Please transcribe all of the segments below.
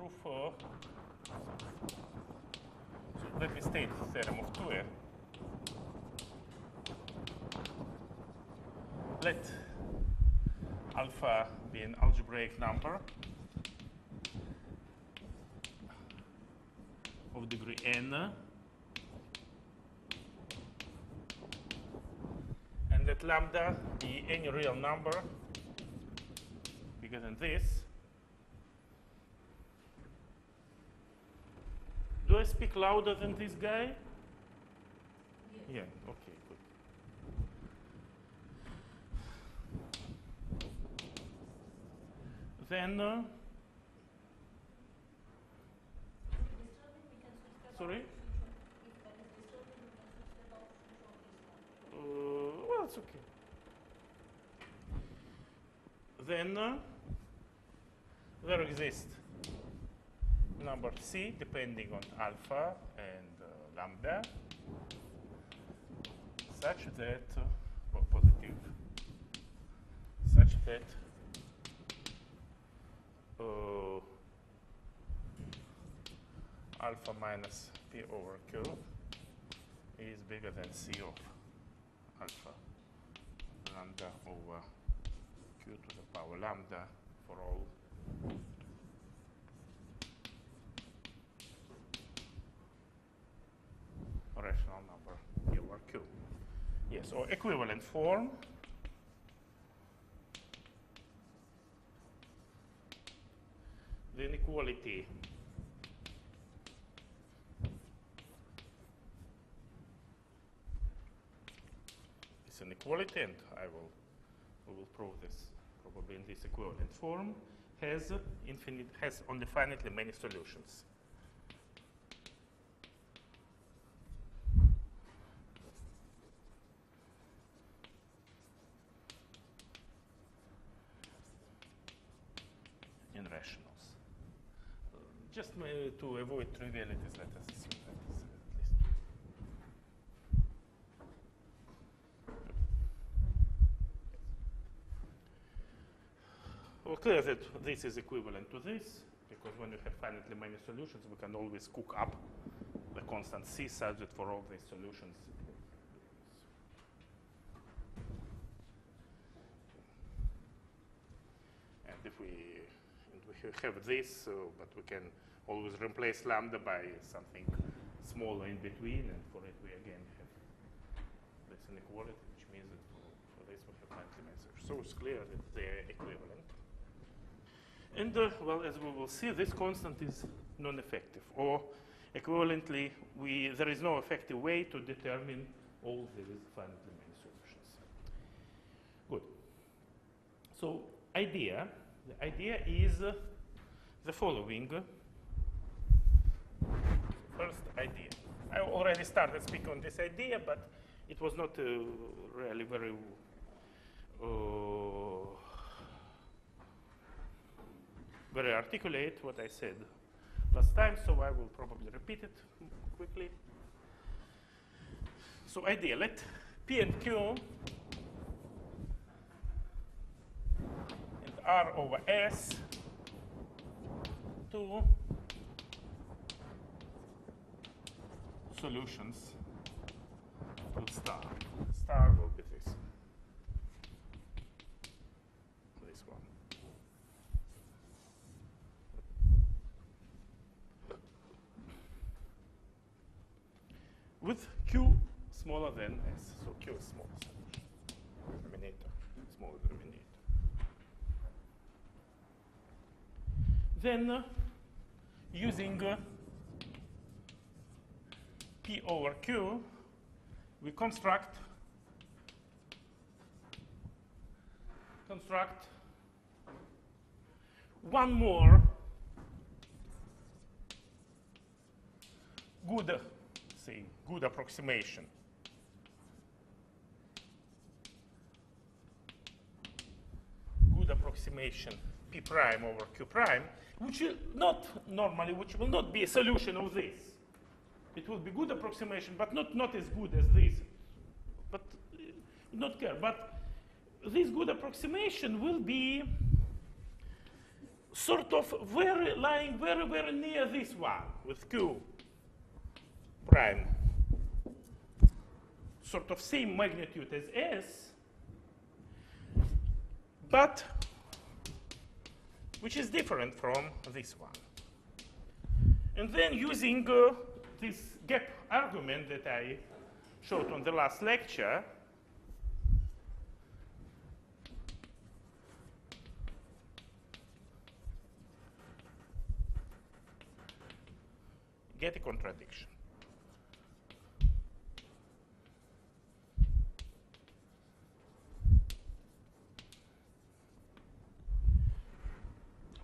proof of, so let me state the theorem of Thue. Let alpha be an algebraic number of degree n, and let lambda be any real number bigger than this. Do I speak louder than this guy? Yes. Yeah, okay, good. Then, sorry? Well, it's okay. Then there exists number c depending on alpha and lambda, such that, well, positive, such that alpha minus p over q is bigger than c of alpha lambda over q to the power lambda for all rational number p over q. Yes, or equivalent form. The inequality is an equality, and we will prove this probably in this equivalent form, has only finitely many solutions. In rationals. Just to avoid trivialities, let us assume that is at least. Well, clear that this is equivalent to this, because when you have finitely many solutions, we can always cook up the constant c such that for all these solutions, and if we have this, but we can always replace lambda by something smaller in between, and for it we again have this inequality, which means that for this we have finitely many solutions. So it's clear that they are equivalent. And well, as we will see, this constant is non-effective, or equivalently, there is no effective way to determine all these finitely many solutions. Good. So the idea is the following. First idea. I already started speaking on this idea, but it was not really very very articulate what I said last time, so I will probably repeat it quickly. So idea, let P and Q and R over S two solutions to star. Star will be this. This one. With Q smaller than S. So Q is smaller solution. Denominator smaller denominator. Then using P over Q, we construct one more good approximation. Good approximation P prime over Q prime, which will not be a solution of this. It will be good approximation, but not as good as this. But not care. But this good approximation will be sort of lying very, very near this one with Q prime. Sort of same magnitude as S, but which is different from this one. And then using this gap argument that I showed on the last lecture, get a contradiction.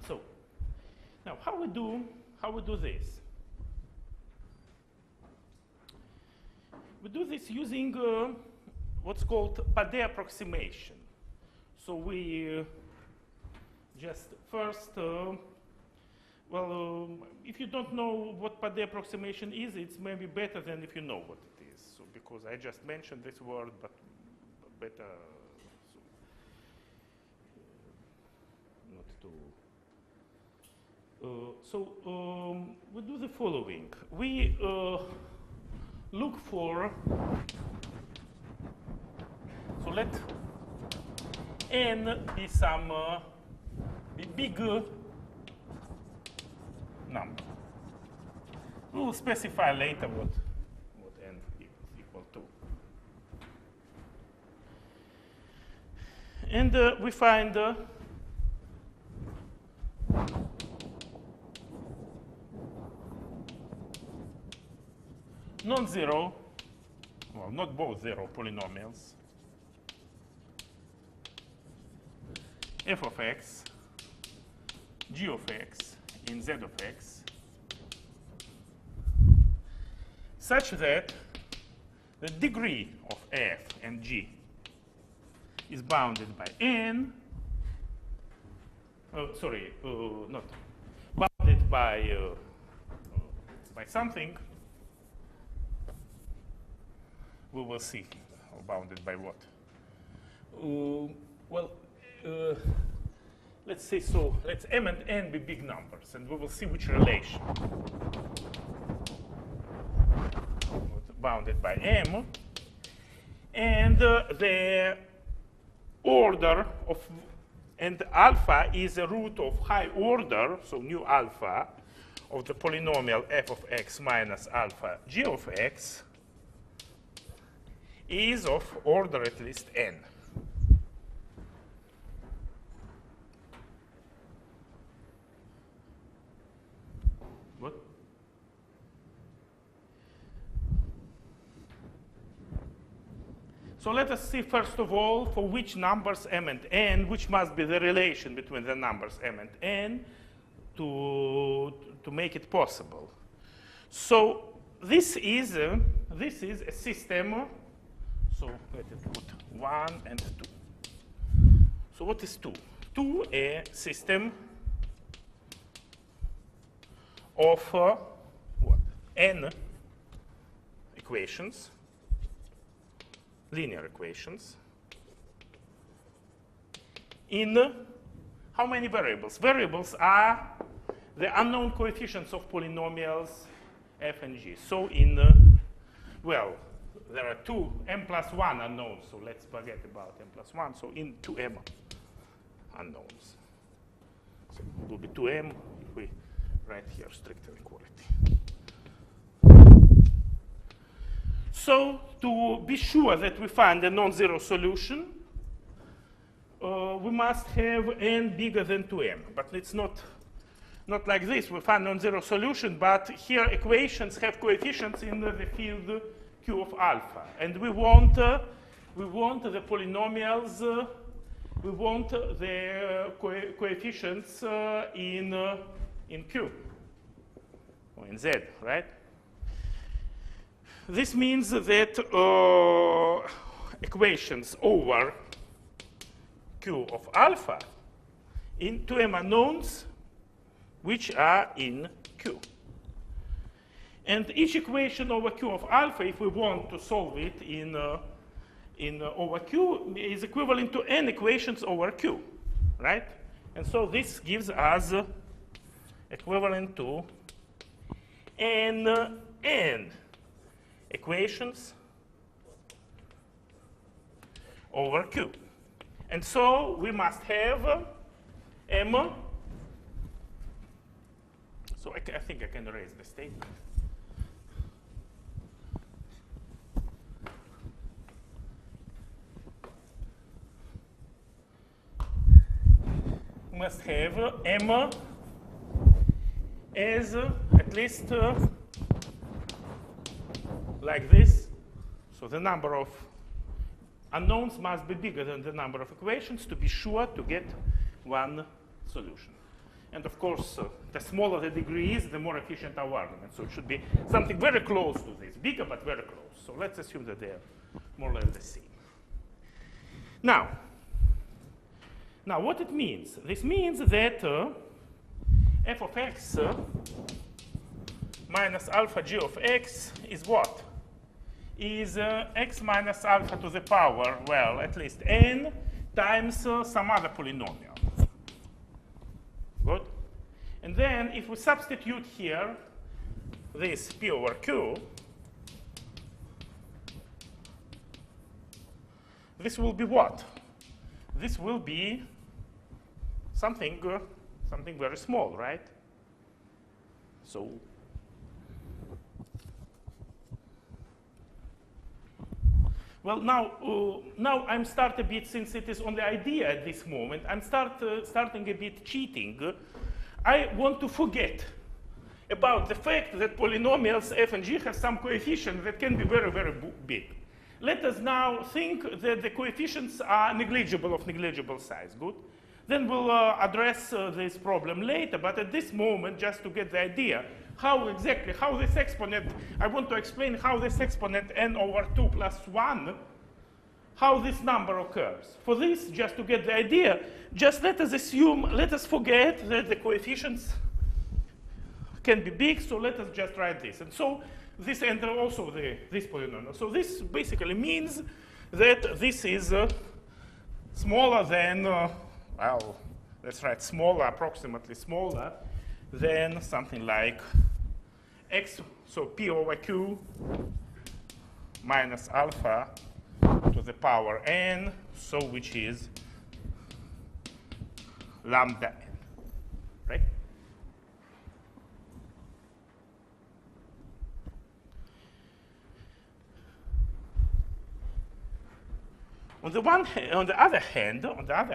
So now how we do this? We do this using what's called Padé approximation. So we just first, if you don't know what Padé approximation is, it's maybe better than if you know what it is. So because I just mentioned this word, but better not to. We do the following. We look for, so let n be some big number. We will specify later what n is equal to. And we find non-zero, well, not both zero polynomials, f of x, g of x, and z of x, such that the degree of f and g is bounded by n, not bounded by something. We will see bounded by what. Let's say so. Let's m and n be big numbers, and we will see which relation. Bounded by m, and the order of, and alpha is a root of high order, so nu alpha of the polynomial f of x minus alpha g of x is of order at least n. What? So let us see first of all for which numbers m and n, which must be the relation between the numbers m and n to make it possible. So this is a system. So let us put 1 and 2. So what is 2? 2, a system of what? N equations, linear equations, in how many variables? Variables are the unknown coefficients of polynomials f and g. So in, there are two m plus 1 unknowns, so let's forget about m plus 1. So in 2m unknowns. So it will be 2m if we write here strict inequality. So to be sure that we find a non-zero solution, we must have n bigger than 2m. But it's not like this. We find non-zero solution, but here equations have coefficients in the field Q of alpha, and we want the polynomials. We want the coefficients in Q or in Z, right? This means that equations over Q of alpha in 2m unknowns, which are in Q. And each equation over Q of alpha, if we want to solve it in over Q, is equivalent to n equations over Q, right? And so this gives us equivalent to n equations over Q. And so we must have M. So I think I can erase the statement. We must have M as at least like this. So the number of unknowns must be bigger than the number of equations to be sure to get one solution. And of course, the smaller the degree is, the more efficient our argument. So it should be something very close to this, bigger but very close. So let's assume that they're more or less the same. Now what it means? This means that f of x minus alpha g of x is what? Is x minus alpha to the power, well, at least n times some other polynomial. Good? And then if we substitute here this p over q, this will be what? This will be something very small, right? So well, now I'm start a bit, since it is only idea at this moment, I'm starting a bit cheating. I want to forget about the fact that polynomials f and g have some coefficients that can be very, very big. Let us now think that the coefficients are negligible of negligible size. Good? Then we'll address this problem later, but at this moment, just to get the idea, how this exponent, I want to explain how this exponent n over 2 plus 1, how this number occurs. For this, just to get the idea, just let us forget that the coefficients can be big, so let us just write this. And so this and also this polynomial. So this basically means that this is smaller than, well, let's write smaller, approximately smaller than something like x, so p over q minus alpha to the power n, so which is lambda n, right? On the other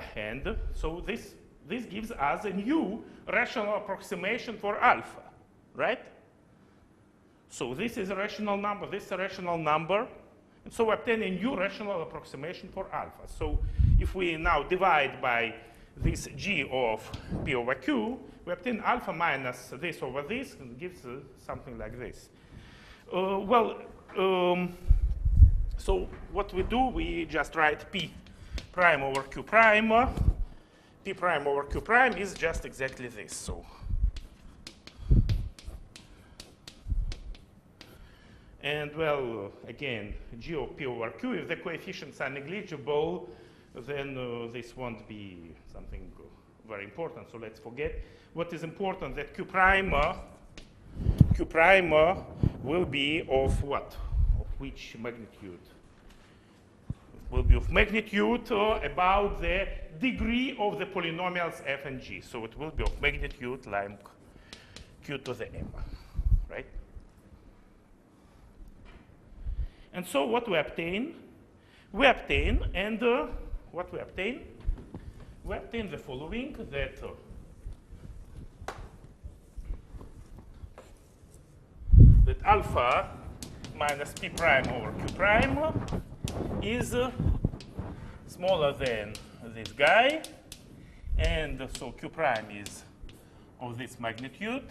hand, so this gives us a new rational approximation for alpha, right? So this is a rational number, this is a rational number, and so we obtain a new rational approximation for alpha. So if we now divide by this g of p over q, we obtain alpha minus this over this, and gives something like this. So what we do, we just write p prime over q prime. P prime over q prime is just exactly this. So, and well, again, g of p over q, if the coefficients are negligible, then this won't be something very important. So let's forget. What is important that q prime will be of what? Of which magnitude? Will be of magnitude about the degree of the polynomials f and g. So it will be of magnitude like q to the m, right? And so what we obtain? We obtain the following, that alpha minus p prime over q prime is smaller than this guy, and so q prime is of this magnitude.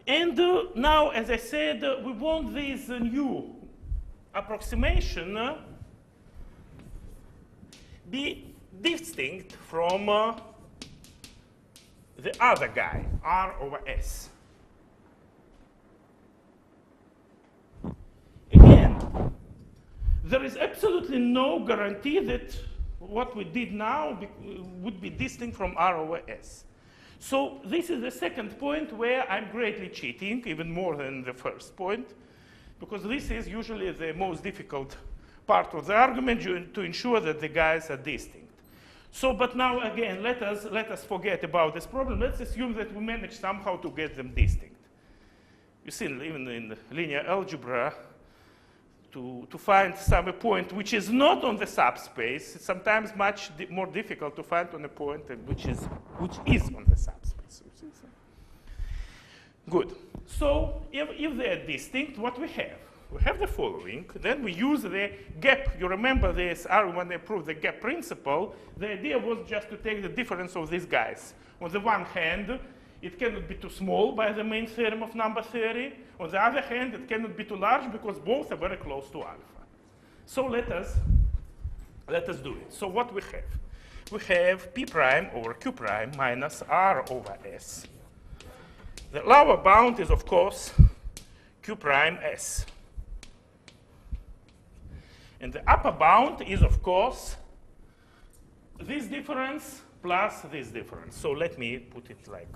And now, as I said, we want this new approximation be distinct from the other guy, R over S. Again, there is absolutely no guarantee that what we did now would be distinct from R over S. So this is the second point where I'm greatly cheating, even more than the first point, because this is usually the most difficult part of the argument to ensure that the guys are distinct. So, but now again, let us forget about this problem. Let's assume that we manage somehow to get them distinct. You see, even in linear algebra, to find some point which is not on the subspace, it's sometimes much more difficult to find on a point which is on the subspace. Good. So if they are distinct, what we have? We have the following. Then we use the gap. You remember this when they proved the gap principle. The idea was just to take the difference of these guys. On the one hand, it cannot be too small by the main theorem of number theory. On the other hand, it cannot be too large because both are very close to alpha. So let us do it. So what we have? We have P prime over Q prime minus R over S. The lower bound is, of course, Q prime S. And the upper bound is, of course, this difference plus this difference. So let me put it like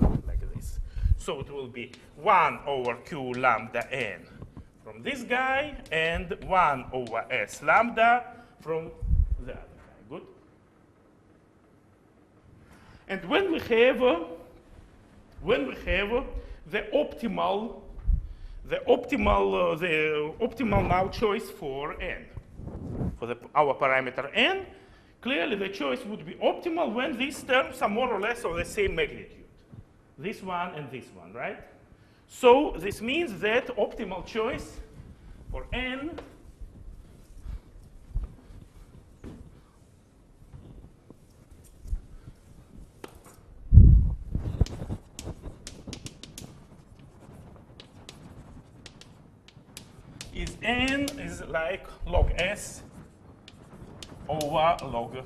this. So it will be 1 over Q lambda n from this guy and 1 over S lambda from the other guy. Good? And when we have the optimal now choice for n, for our parameter n, clearly the choice would be optimal when these terms are more or less of the same magnitude. This one and this one, right? So this means that optimal choice for n is like log S over log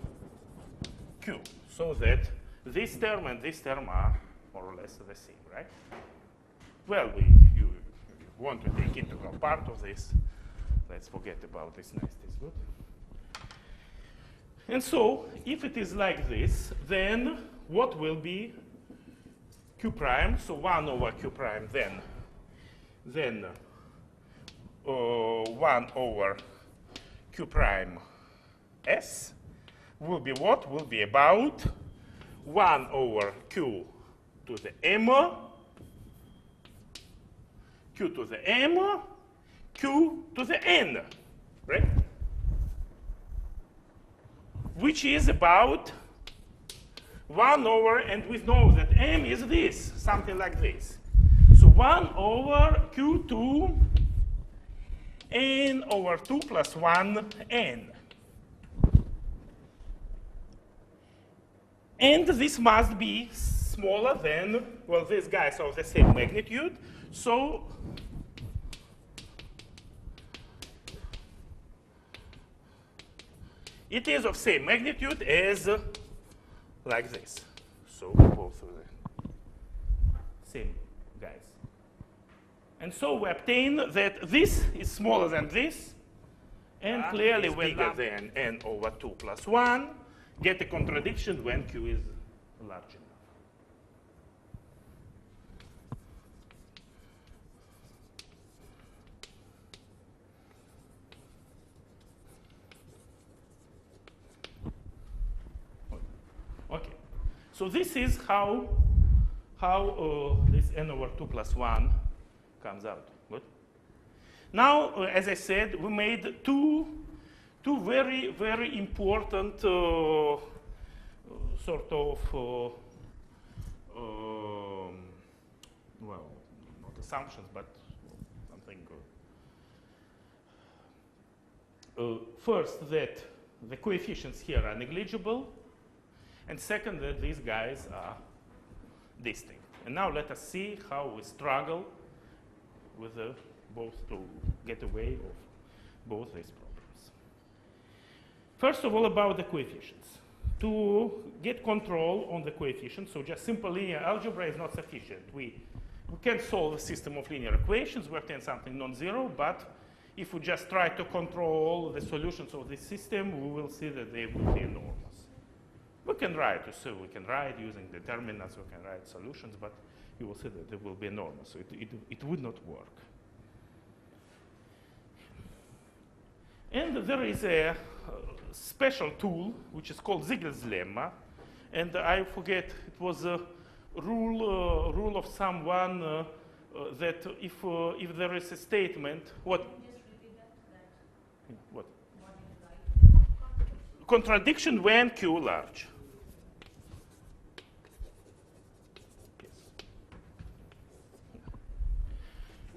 Q, so that this term and this term are more or less the same, right? Well, you want to take integral part of this. Let's forget about this niceties, good? And so, if it is like this, then what will be Q prime? So 1 over Q prime, then 1 over Q prime S will be what? Will be about 1 over Q to the M, Q to the M, Q to the N, right? Which is about 1 over, and we know that M is this, something like this. So 1 over Q2 N over 2 plus 1 N. And this must be smaller than, well, these guys are of the same magnitude. So it is of same magnitude as like this. So both of the same guys. And so we obtain that this is smaller than this, and clearly when bigger than n over 2 plus 1, get a contradiction when Q is large enough. Okay, so this is how this n over 2 plus 1 comes out. Good. Now, as I said, we made two very, very important sort of, well, not assumptions, but something. First, that the coefficients here are negligible, and second, that these guys are distinct. And now let us see how we struggle with both to get away of both these problems. First of all, about the coefficients. To get control on the coefficients, so just simple linear algebra is not sufficient. We can solve a system of linear equations, we obtain something non-zero, but if we just try to control the solutions of this system, we will see that they will be enormous. We can write, so we can write using determinants, we can write solutions, but you will see that they will be enormous, so it would not work. And there is a special tool which is called Ziegel's lemma, and I forget, it was a rule of someone that if there is a statement, what? Can you just repeat that? What? What is right? Contradiction when Q large.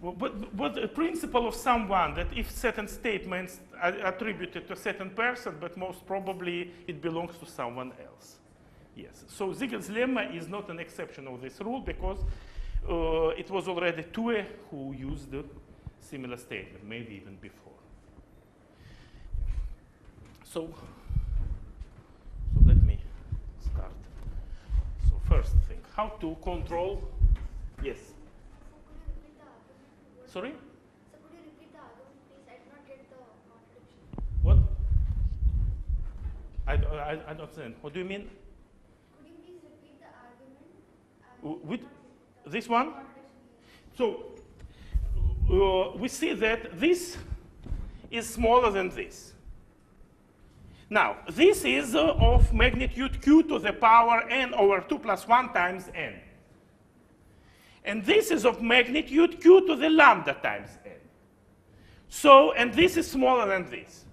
But the principle of someone that if certain statements are attributed to a certain person, but most probably it belongs to someone else. Yes. So Ziegel's lemma is not an exception of this rule because it was already Thue who used a similar statement, maybe even before. So let me start. So first thing, how to control? Yes. Sorry? So could you repeat the argument, please? I did not get the contradiction. What? I don't understand. What do you mean? Could you please repeat the argument? With this one? So we see that this is smaller than this. Now, this is of magnitude q to the power n over 2 plus 1 times n. And this is of magnitude q to the lambda times n. So, and this is smaller than this,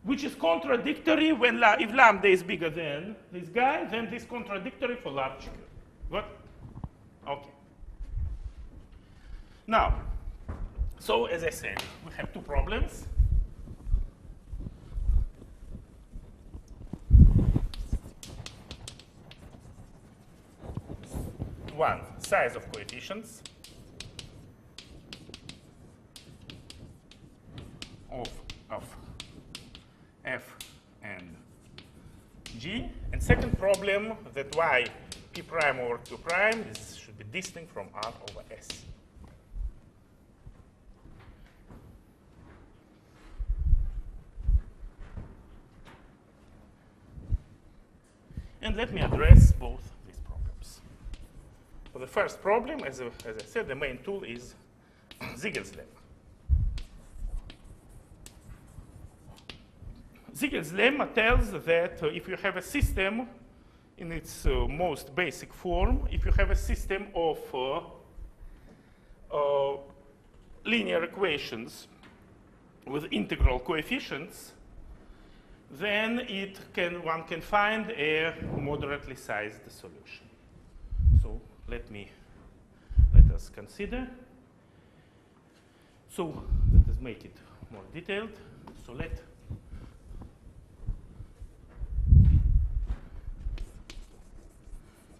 which is contradictory when if lambda is bigger than this guy, then this is contradictory for large q. What? Okay. Now, so as I said, we have two problems. One, size of coefficients of f and g. And second problem, that y p prime over q prime should be distinct from r over s. And let me address both these problems. For the first problem, as I said, the main tool is Ziegel's lemma. Ziegel's lemma tells that if you have a system in its most basic form, if you have a system of linear equations with integral coefficients, then one can find a moderately sized solution. So let us consider. So let us make it more detailed. So let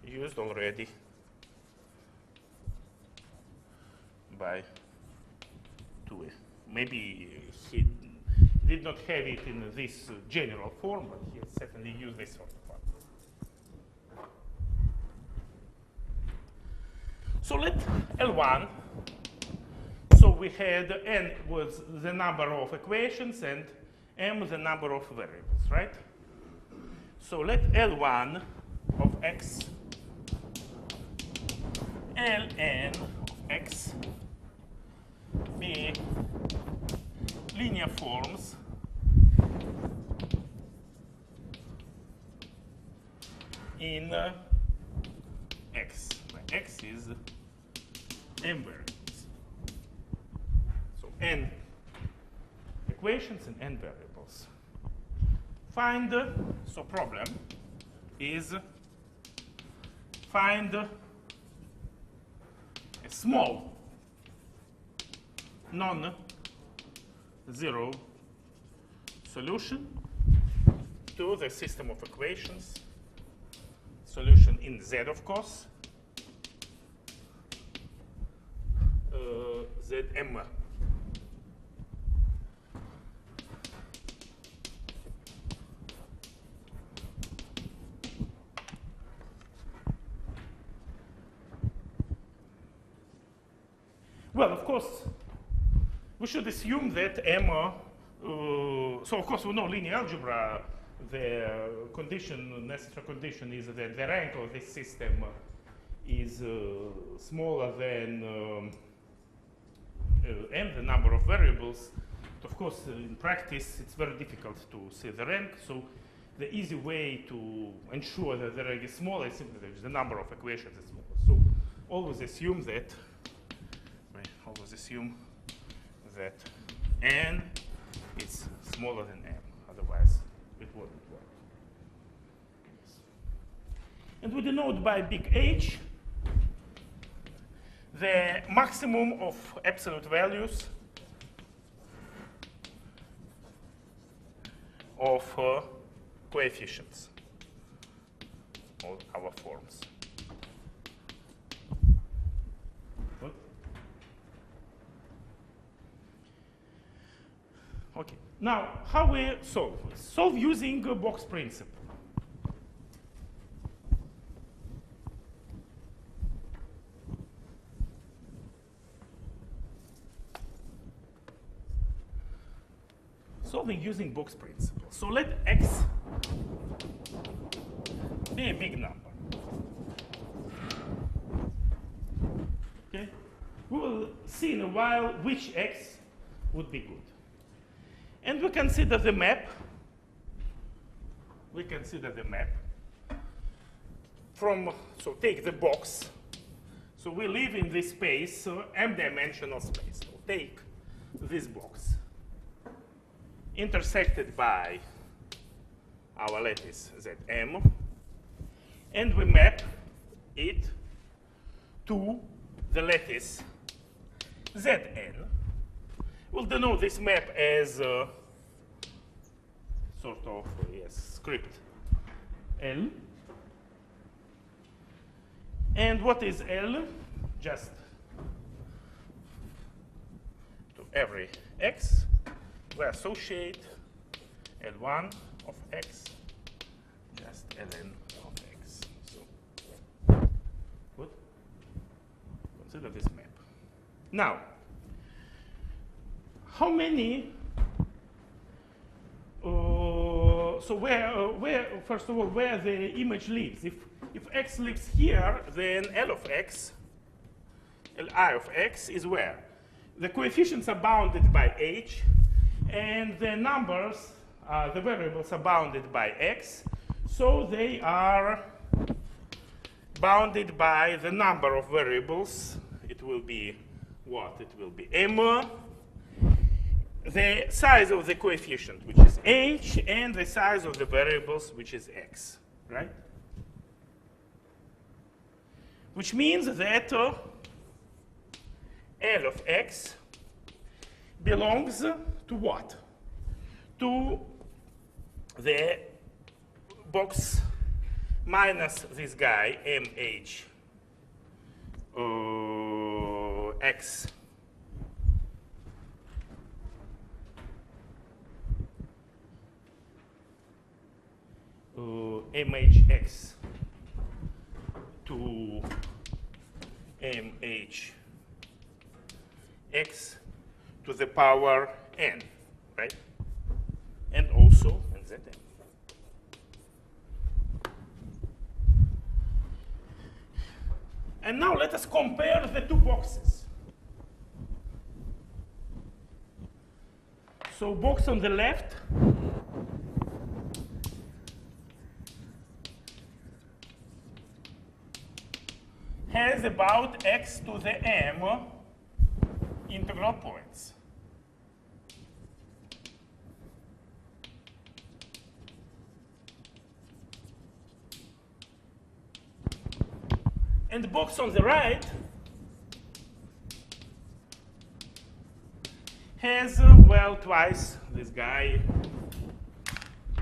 used already by Thue. Maybe he did not have it in this general form, but he certainly used this sort of one. So let L1, so we had n was the number of equations and m the number of variables, right? So let L1 of x, Ln of x be linear forms in x, where x is m variables. So n equations and n variables. Find, so problem is find a small non-zero solution to the system of equations, solution in Z, of course, Zm. Well, of course, we should assume that M, so of course we know linear algebra, the condition, necessary condition is that the rank of this system is smaller than n, the number of variables. But of course, in practice, it's very difficult to see the rank. So the easy way to ensure that the rank is smaller is simply that the number of equations is smaller. So always assume that, n is smaller than m. Otherwise, it wouldn't work. Yes. And we denote by big H the maximum of absolute values of coefficients, all our forms. Good? Okay. Now, how we solve? Solve using a box principle. Solving using box principle. So let x be a big number. Okay? We will see in a while which x would be good. And we consider the map. We consider the map from, so take the box. So we live in this space, so m-dimensional space. So take this box, intersected by our lattice Zm, and we map it to the lattice Zn. We'll denote this map as sort of script L. And what is L? Just to every x, we associate L1 of x, just Ln of x. So, good. Consider this map. Now, how many? So where first of all, where the image lives? If x lives here, then L of x, Li of x is where? The coefficients are bounded by h, and the numbers, the variables are bounded by x, so they are bounded by the number of variables. It will be what? It will be m, the size of the coefficient, which is h, and the size of the variables, which is x, right? Which means that L of x belongs to what? To the box minus this guy, mh x mhx to mh x to the power n, right? And also nzn. And now let us compare the two boxes. So box on the left has about x to the m integral points. And the box on the right has, well, twice this guy,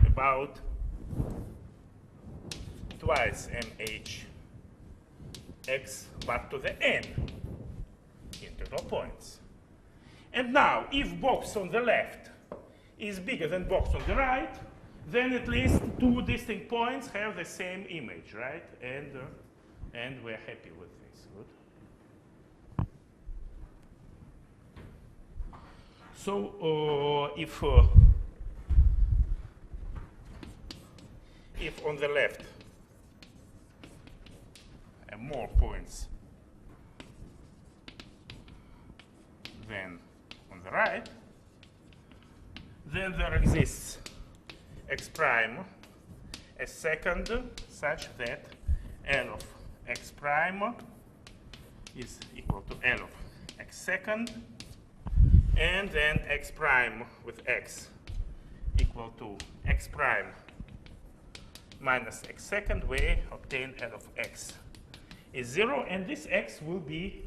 about twice mh x, but to the n integral points. And now, if box on the left is bigger than box on the right, then at least two distinct points have the same image, right? And we're happy with this. Good. So if on the left have more points than on the right, then there exists x prime as second such that L of x prime is equal to L of x second, and then x prime with x equal to x prime minus x second, we obtain L of x is 0, and this x will be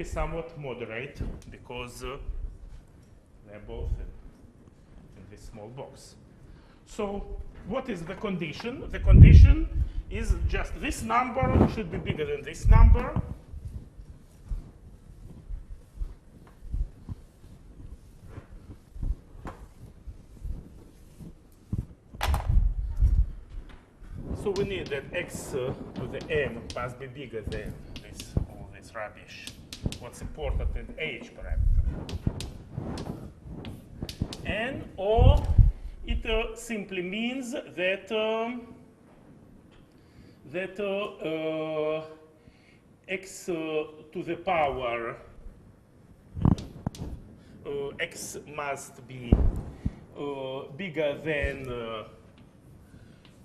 somewhat moderate because they're both in this small box. So what is the condition? The condition is just this number should be bigger than this number. So we need that x to the m must be bigger than all this rubbish. What's important in h parameter. And or it simply means that x to the power x must be bigger than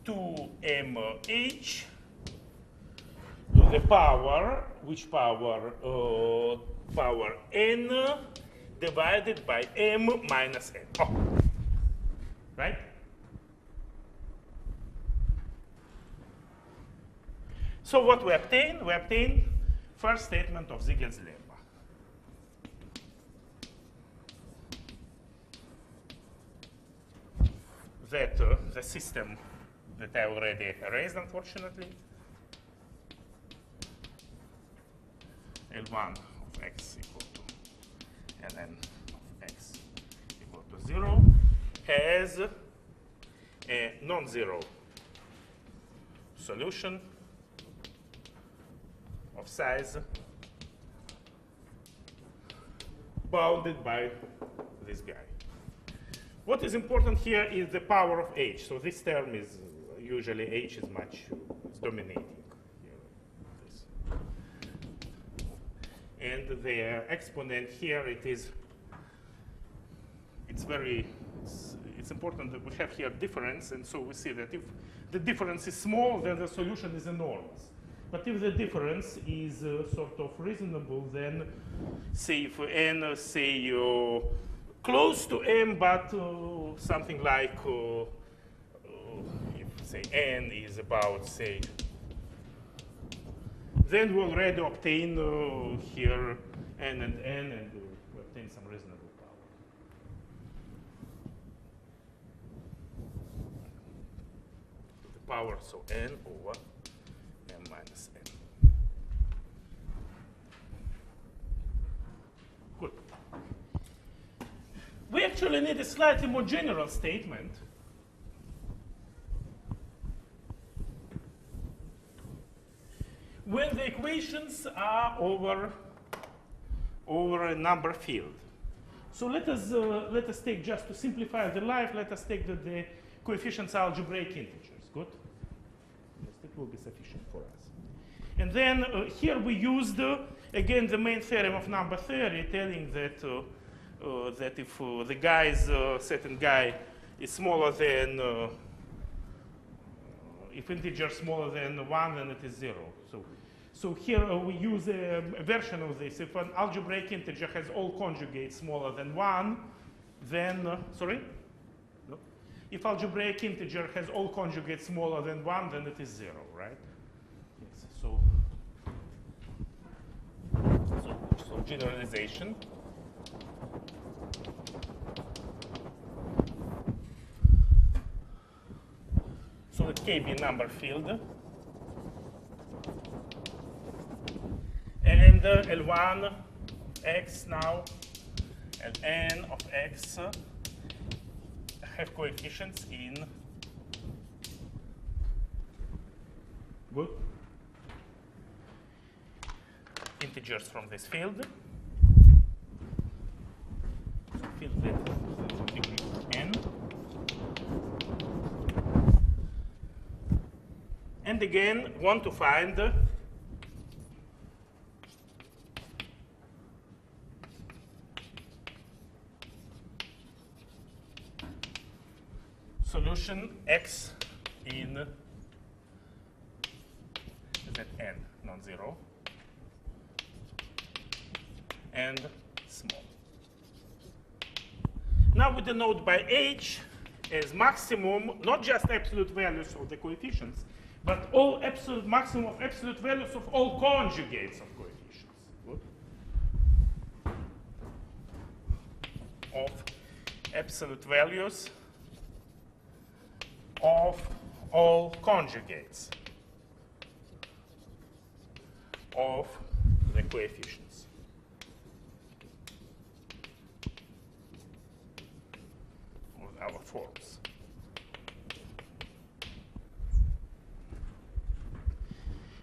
2mh to the power, which power? Power n divided by m minus n. Oh. Right? So what we obtain? We obtain first statement of Ziegel's lemma. That the system that I already erased, unfortunately, L1 of x equal to Ln of x equal to 0 has a non-zero solution of size bounded by this guy. What is important here is the power of h. So this term is usually h is much is dominating here. And the exponent here it's important that we have here difference, and so we see that if the difference is small, then the solution is enormous. But if the difference is sort of reasonable, then say if n say close to m, but something like if say n is about say, then we already obtain here n and n, and we obtain some reasonable power. The power, so n over m minus n. Good. We actually need a slightly more general statement. When the equations are over a number field. So let us take, just to simplify the life, let us take that the coefficients are algebraic integers. Good? Yes, that will be sufficient for us. And then here we used, again, the main theorem of number theory, telling that that if the guy's certain guy is smaller than, if integer smaller than 1, then it is 0. So here we use a version of this. If an algebraic integer has all conjugates smaller than 1, then, sorry? No? If algebraic integer has all conjugates smaller than 1, then it is 0, right? Yes, so generalization. So it can be number field. And L1 x now and n of x have coefficients in good integers from this field. And again, want to find solution x in Zn non-zero and small. Now we denote by h as maximum, not just absolute values of the coefficients, but all absolute maximum of absolute values of all conjugates of coefficients. Good. Of absolute values of all conjugates of the coefficients. Of our forms.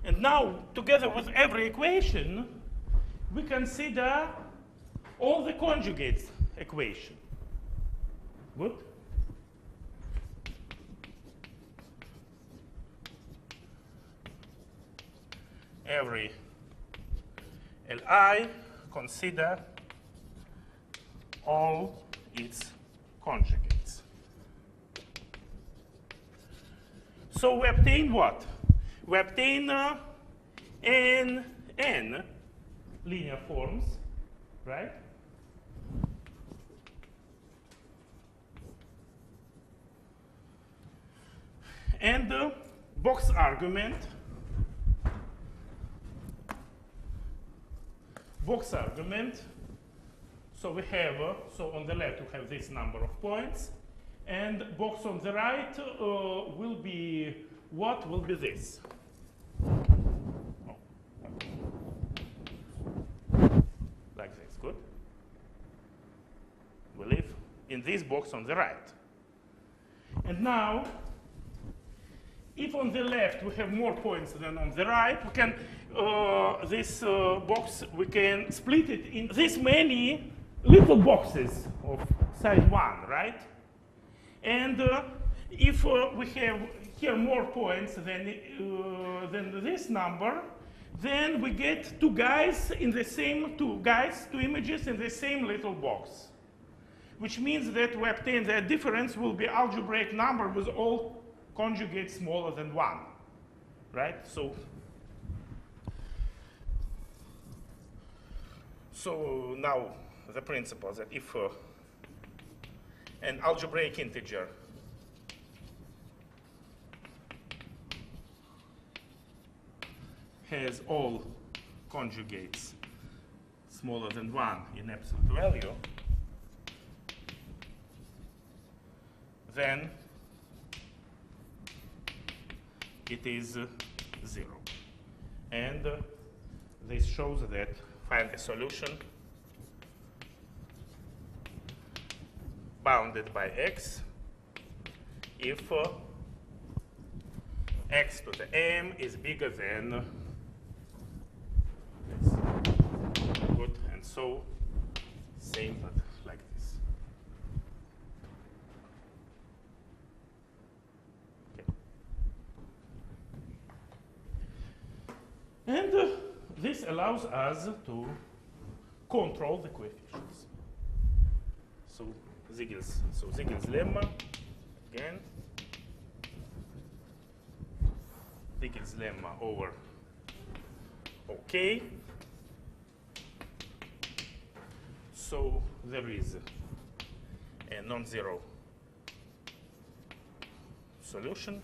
And now, together with every equation, we consider all the conjugates equation. Good? Every Li, consider all its conjugates. So we obtain what? We obtain n linear forms, right? And the box argument. So we have, so on the left we have this number of points, and box on the right will be, what will be this? Like this, good? We live in this box on the right. And now, if on the left we have more points than on the right, we can, this box, we can split it in this many little boxes of size 1, right? And if we have here more points than this number, then we get two images in the same little box. Which means that we obtain the difference will be algebraic number with all conjugates smaller than 1, right? So now the principle that if an algebraic integer has all conjugates smaller than 1 in absolute value, then it is 0. And this shows that find a solution bounded by x if x to the m is bigger than this. Good, and so same but like this. Okay. And this allows us to control the coefficients. So Ziegel's lemma again. Ziegel's lemma over OK. So there is a non-zero solution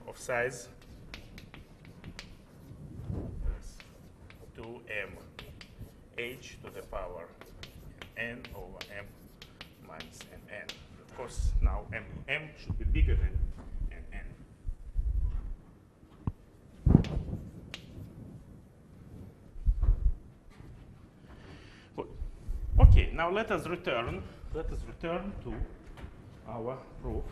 of size 2m h to the power n over m minus nn. Of course, now m should be bigger than nn. Good. Okay, now let us return to our proof of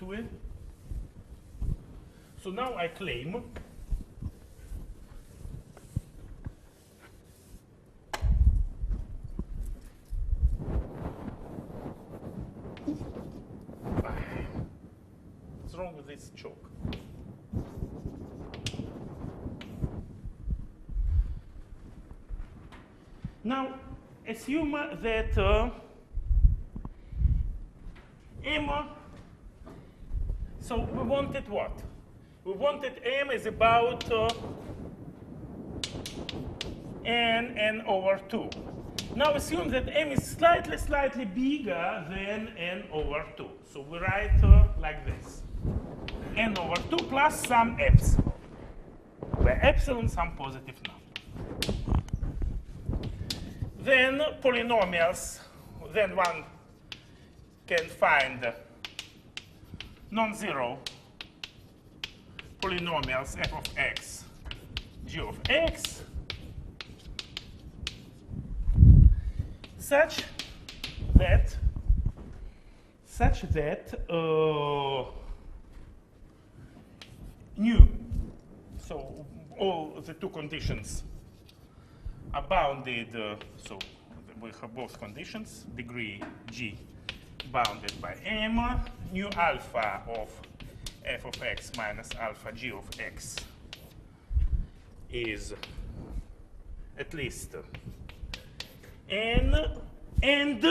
Thue. So now I claim what's wrong with this choke? Now, assume that M, so we wanted what? We wanted M is about n over 2. Now assume that M is slightly bigger than n over 2. So we write like this. N over 2 plus some epsilon, where epsilon some positive number. Then polynomials, then one can find non-zero polynomials f of x, g of x, such that nu, so all the two conditions are bounded, so we have both conditions, degree g bounded by m, nu alpha of f of x minus alpha g of x is at least n, and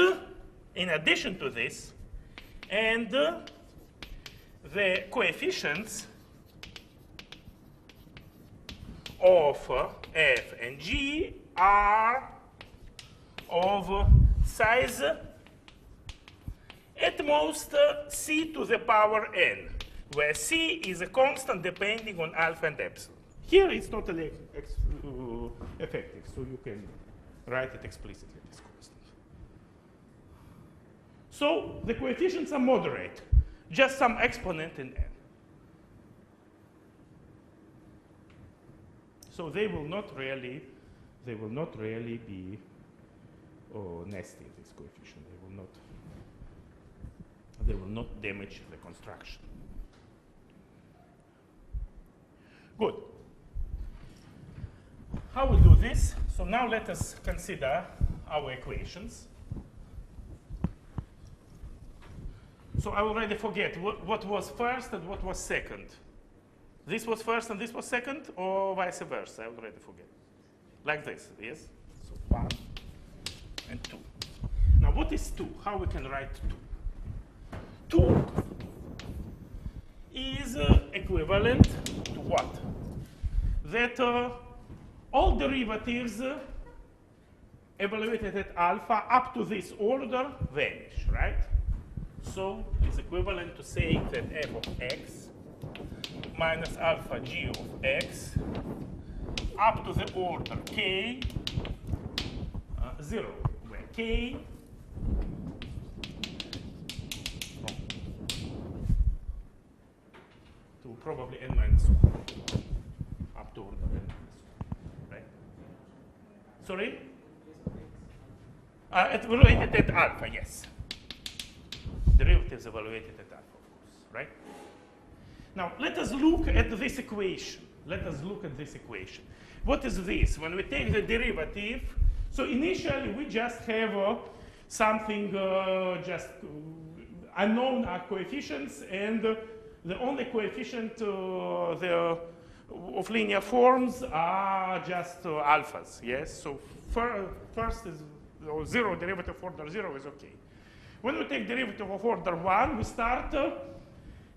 in addition to this, and the coefficients of f and g are of size at most c to the power n, where c is a constant depending on alpha and epsilon. Here it's totally effective, so you can write it explicitly as constant. So the coefficients are moderate, just some exponent in n. So they will not really be nasty, this coefficient. They will not damage the construction. Good. How we do this? So now let us consider our equations. So I already forget what was first and what was second. This was first and this was second, or vice versa? I already forget. Like this, yes? So 1 and 2. Now what is 2? How we can write 2? 2 is equivalent to what? That all derivatives evaluated at alpha up to this order vanish, right? So it's equivalent to saying that f of x minus alpha g of x up to the order k, 0, where k to probably n minus 1, up to order n minus 1, right? Sorry? Evaluated at alpha, yes. Derivatives evaluated at alpha, of course, right? Now, let us look at this equation. Let us look at this equation. What is this? When we take the derivative, so initially we just have something just unknown are coefficients, and the only coefficient of linear forms are just alphas, yes? So first is zero, derivative of order 0 is okay. When we take derivative of order 1, we start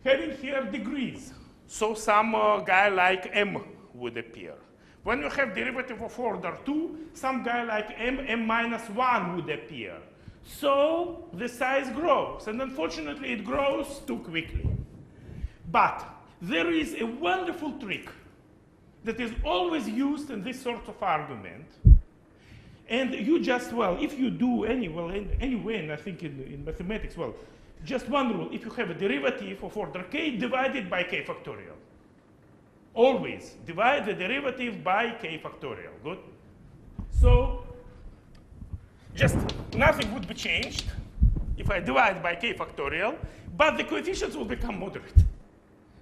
having here degrees. So some guy like m would appear. When you have derivative of order 2, some guy like m minus 1 would appear. So the size grows, and unfortunately it grows too quickly. But there is a wonderful trick that is always used in this sort of argument. And you just, well, if you do anyway, and I think in mathematics, well, just one rule. If you have a derivative of order k, divide it by k factorial. Always divide the derivative by k factorial. Good? So just nothing would be changed. if I divide by k factorial, but the coefficients will become moderate.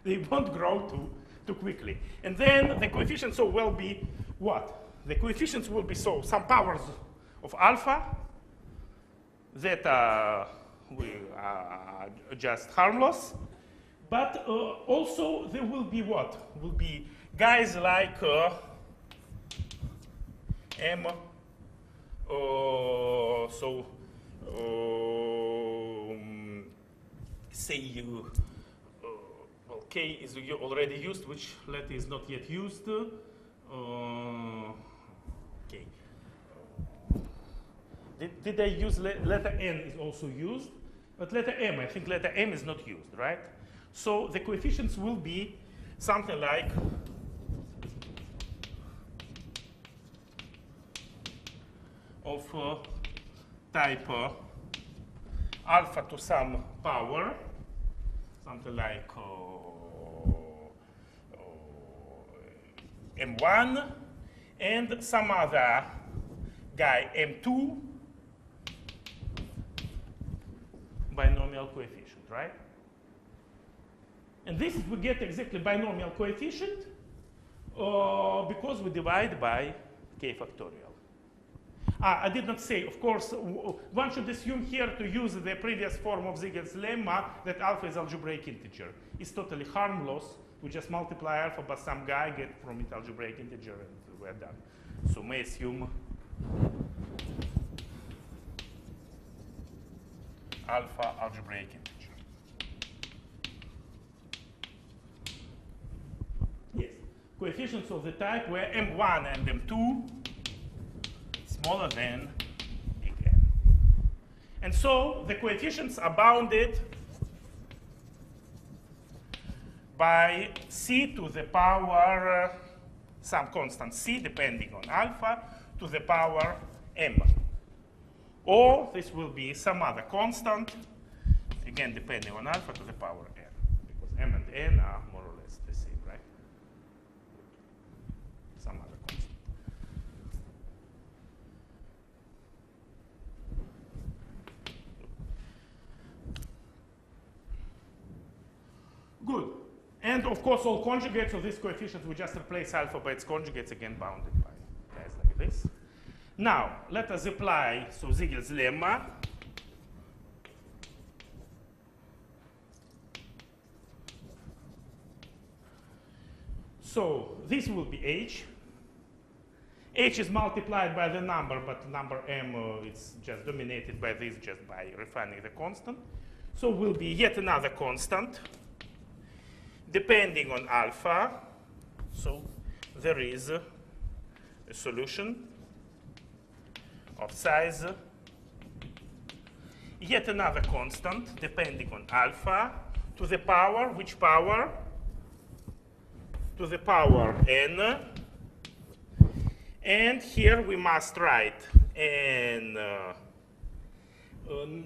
They won't grow too quickly. And then the coefficients will be what? The coefficients will be some powers of alpha that are just harmless. But also there will be what? Will be guys like M. Say well, K is already used, which letter is not yet used. Okay. Did I use letter N is also used, but letter M, I think letter M is not used, right? So the coefficients will be something like of type alpha to some power, something like M1, and some other guy M2 binomial coefficient, right? And this we get exactly binomial coefficient because we divide by k factorial. I did not say, of course, one should assume here to use the previous form of Ziegel's lemma that alpha is algebraic integer. It's totally harmless. We just multiply alpha by some guy, get from it algebraic integer, and we're done. So may assume alpha algebraic integer. Yes, coefficients of the type where M1 and M2 smaller than big M. And so the coefficients are bounded by c to the power some constant c depending on alpha to the power m. Or this will be some other constant, again depending on alpha to the power n, because m and n are more or less the same, right? Some other constant. Good. And of course, all conjugates of these coefficients, we just replace alpha by its conjugates, again bounded by guys like this. Now, let us apply Ziegel's lemma. So this will be h. H is multiplied by the number, but number m it's just dominated by this just by refining the constant. So will be yet another constant depending on alpha. So there is a solution of size yet another constant depending on alpha to the power, which power? To the power n. And here we must write n,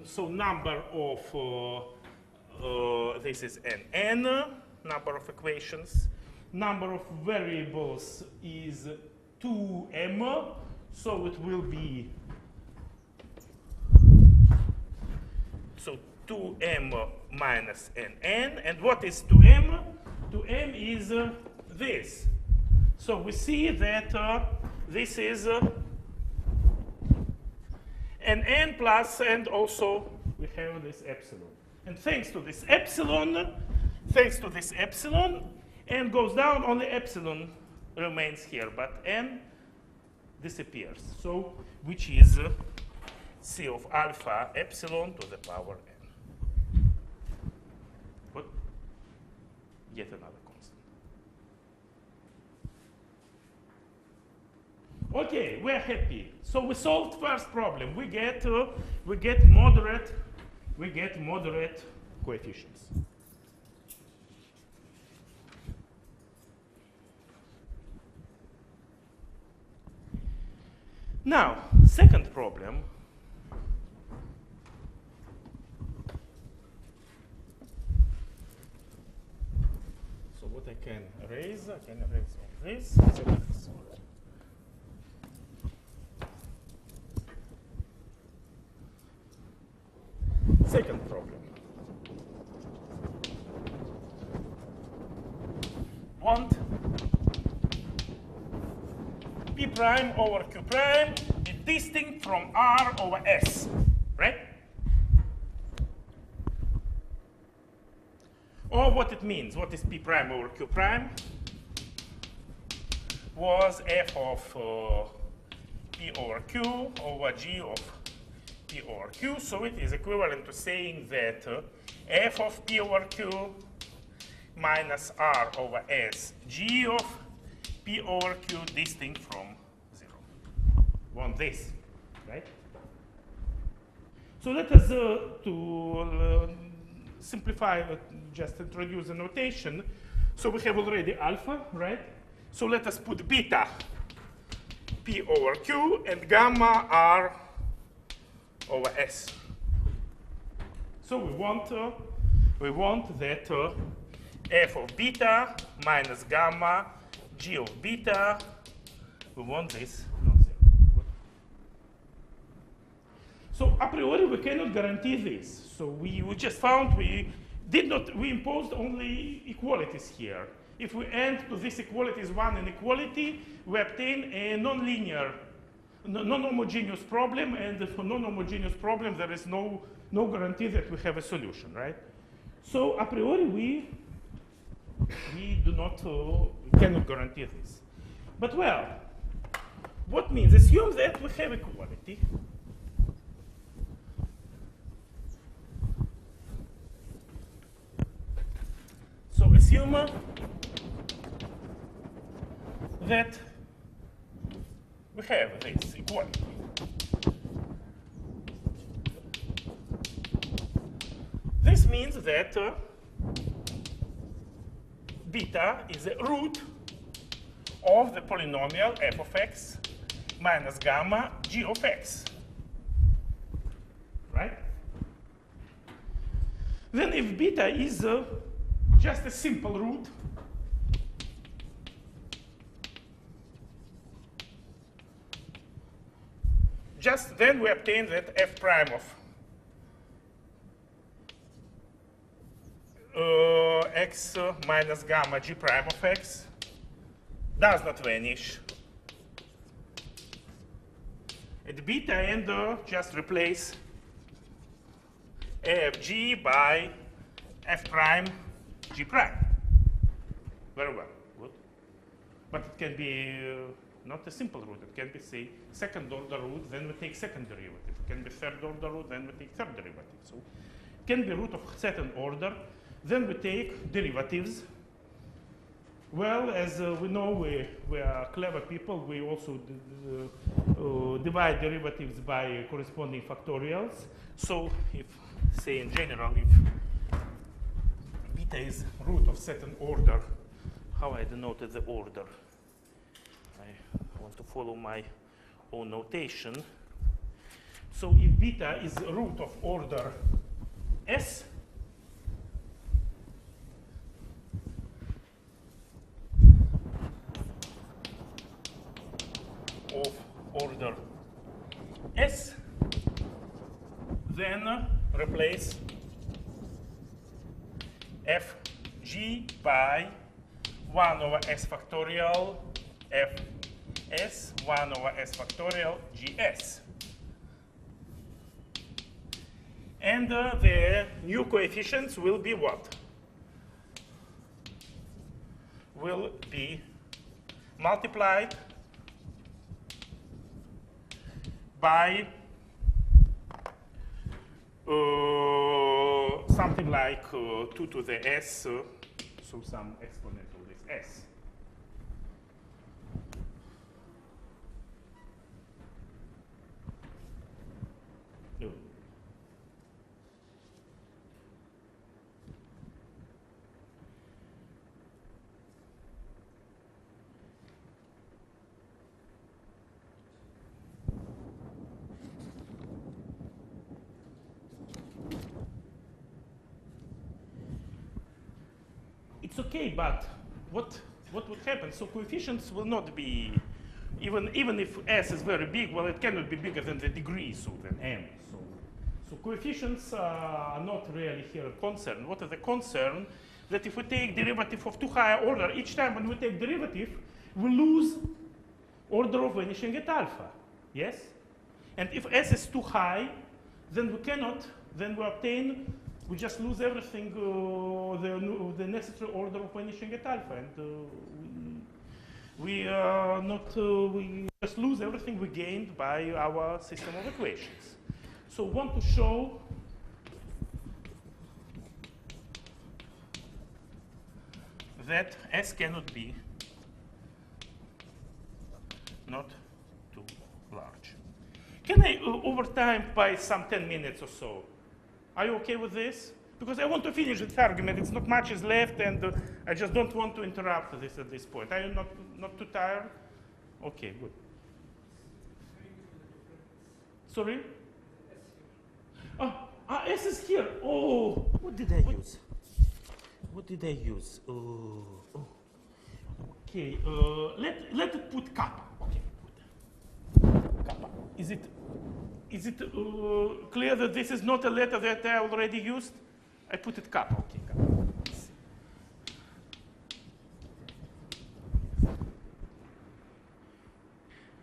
so number of, this is n, number of equations. Number of variables is 2m, so it will be, so 2m minus nn. And what is 2m? 2m is this. So we see that this is an n plus, and also we have this epsilon. And thanks to this epsilon, n goes down, only epsilon remains here, but n disappears. So which is c of alpha epsilon to the power n. What? Yet another constant. Okay, we're happy. So we solved first problem. We get moderate coefficients. Now, second problem. So what I can erase all this. second problem. Want P prime over Q prime be distinct from R over S, right? Or what it means, what is P prime over Q prime? Was f of P over Q over G of P over Q. So it is equivalent to saying that f of P over Q minus R over S, G of P over Q distinct from 0. Want this, right? So let us, to simplify, just introduce the notation. So we have already alpha, right? So let us put beta P over Q and gamma R over S. So we want that f of beta minus gamma G of beta, we want this non-zero. So a priori we cannot guarantee this. So we just found we imposed only equalities here. If we end to this equalities one inequality, we obtain a non-linear, non-homogeneous problem, and for non-homogeneous problem there is no guarantee that we have a solution, right? So a priori we cannot guarantee this. But well, what means? Assume that we have equality. So assume that we have this equality. This means that beta is a root of the polynomial f of x minus gamma g of x, right? Then if beta is just a simple root, then we obtain that f prime of x minus gamma g prime of x does not vanish. At beta and just replace a of g by f prime g prime. Very well, good. But it can be not a simple root. It can be, say, second order root, then we take second derivative. It can be third order root, then we take third derivative. So it can be root of certain order, then we take derivatives. Well, as we know, we are clever people. We also divide derivatives by corresponding factorials. So if, say, in general, if beta is root of certain order, how I denoted the order? I want to follow my own notation. So if beta is root of order S, of order S, then replace fg by 1 over s factorial fs 1 over s factorial gs. And the new coefficients will be what? Will be multiplied by something like 2 to the s, so some exponent of this s. No. It's okay, but what would happen? So coefficients will not be, even if s is very big, well, it cannot be bigger than the degree, so than m. So coefficients are not really here a concern. What is the concern? That if we take derivative of too high order, each time when we take derivative, we lose order of vanishing at alpha. Yes? And if S is too high, then we cannot, then we obtain, we just lose everything, the necessary order of vanishing at alpha. And we just lose everything we gained by our system of equations. So we want to show that S cannot be not too large. Can I, over time, by some 10 minutes or so? Are you okay with this? Because I want to finish this argument. It's not much is left, and I just don't want to interrupt this at this point. Are you not too tired? Okay, good. Sorry? S is here. Oh, what did I use? What did I use? Okay, let it put kappa. Okay, put kappa. Is it clear that this is not a letter that I already used? I put it kappa. Okay, kappa.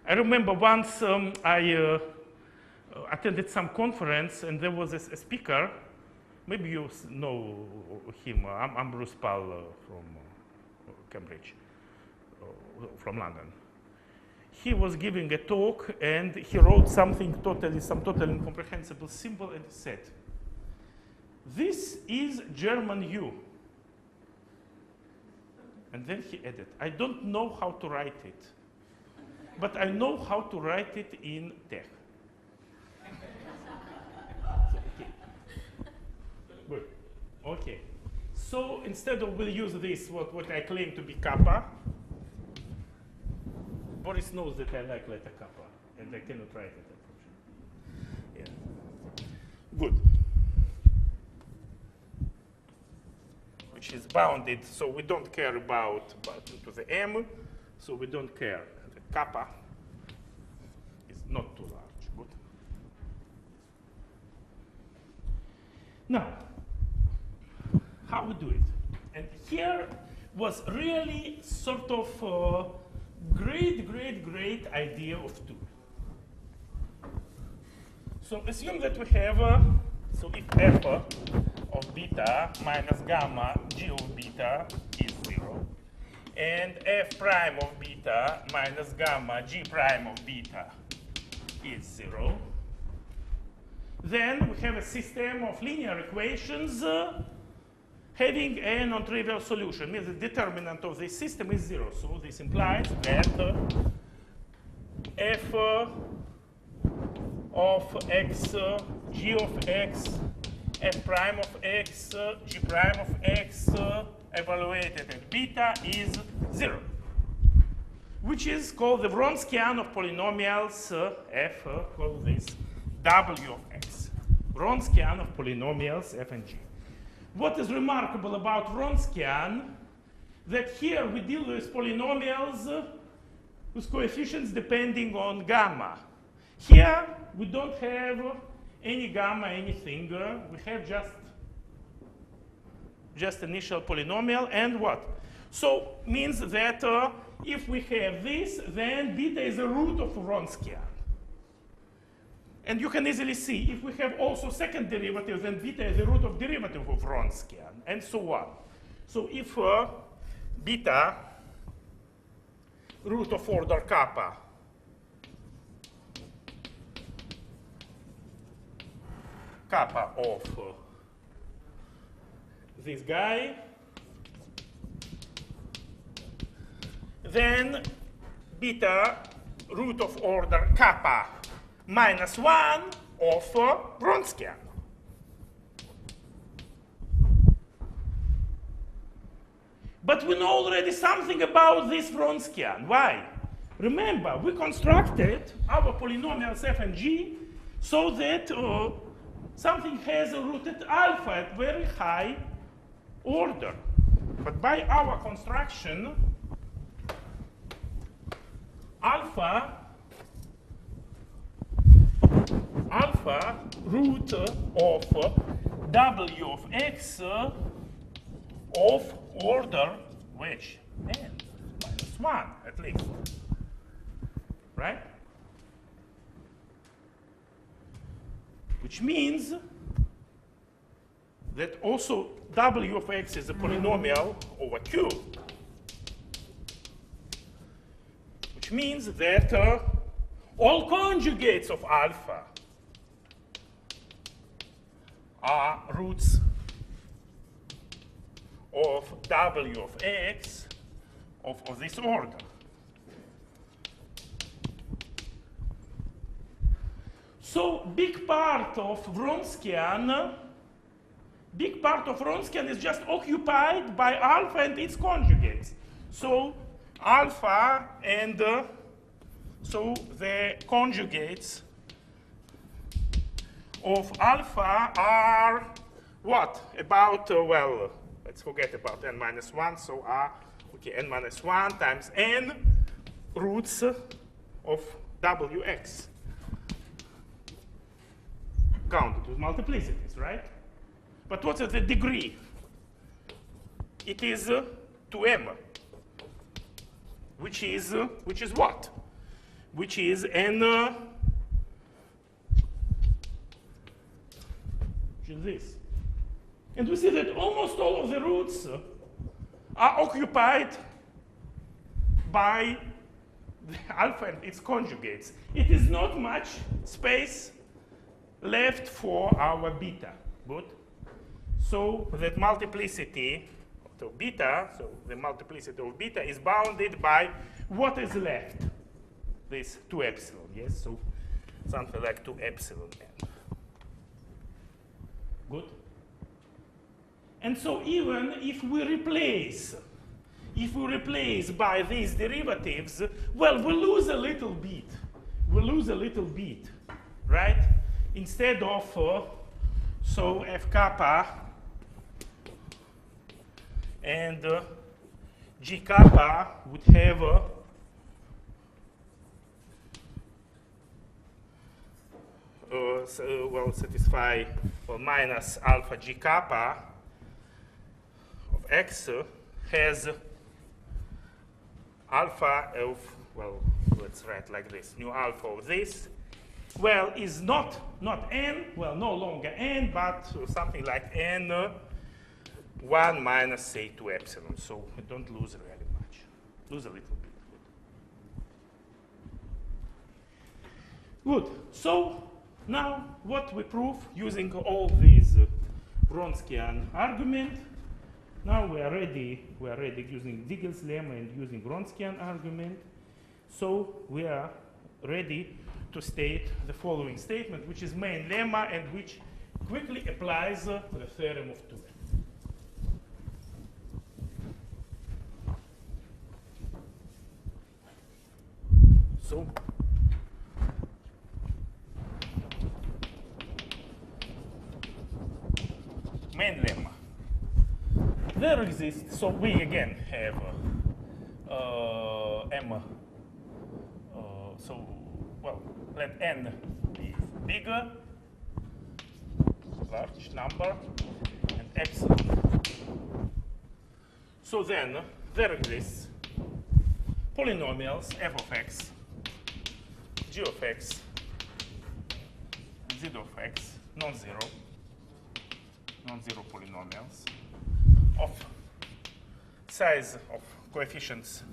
I remember once I attended some conference, and there was a speaker. Maybe you know him. I'm Bruce Pal from Cambridge, from London. He was giving a talk, and he wrote some totally incomprehensible symbol, and he said, "This is German U." And then he added, "I don't know how to write it, but I know how to write it in tech." Good. Okay. So instead of we'll use this, what I claim to be kappa, Boris knows that I like letter kappa, and I cannot write it, unfortunately. Yeah. Good. Which is bounded, so we don't care about to the m, so we don't care. The kappa is not too large. Good. Now, how we do it? And here was really sort of great idea of Thue. So assume that we have, so if f of beta minus gamma g of beta is 0, and f prime of beta minus gamma g prime of beta is 0, then we have a system of linear equations having a non-trivial solution. Means the determinant of this system is 0. So this implies that f of x, g of x, f prime of x, g prime of x evaluated at beta is 0, which is called the Wronskian of polynomials f, call this w of x. Wronskian of polynomials f and g. What is remarkable about Wronskian, that here we deal with polynomials with coefficients depending on gamma. Here we don't have any gamma, anything. We have just initial polynomial, and what? So means that if we have this, then beta is a root of Wronskian. And you can easily see, if we have also second derivative, then beta is the root of derivative of Wronskian, and so on. So if beta root of order kappa of this guy, then beta root of order kappa minus 1 of Wronskian. But we know already something about this Wronskian. Why? Remember, we constructed our polynomials f and g so that something has a root at alpha at very high order. But by our construction, alpha alpha root of w of x of order which n minus 1 at least, right? Which means that also w of x is a polynomial over q. Which means that all conjugates of alpha are roots of w of x of this order. So big part of Wronskian is just occupied by alpha and its conjugates. So alpha and so the conjugates of alpha are what? About, well, let's forget about n minus 1. So are, okay, n minus 1 times n roots of wx. Counted with multiplicities, right? But what's the degree? It is 2m, which is what? Which is n, which is this. And we see that almost all of the roots are occupied by the alpha and its conjugates. It is not much space left for our beta. Good? So that multiplicity of beta, so the multiplicity of beta is bounded by what is left? This 2 epsilon, yes? So something like 2 epsilon n. Good? And so even if we replace by these derivatives, well, we lose a little bit. We lose a little bit, right? Instead of, so f kappa and g kappa would have well, satisfy minus alpha g kappa of x has alpha of, well, let's write like this, new alpha of this, well, is not n, well, no longer n, but something like n 1 minus, say, 2 epsilon. So we don't lose really much, lose a little bit. Good. So now what we prove using all these Wronskian argument. Now we are ready using Digel's lemma and using Wronskian argument. So we are ready to state the following statement, which is main lemma and which quickly applies the theorem of Thue. So main lemma. There exists, so we again have m, so, well, let n be bigger, large number, and epsilon. So then there exists polynomials f of x, g of x, z of x, non-zero polynomials of size of coefficients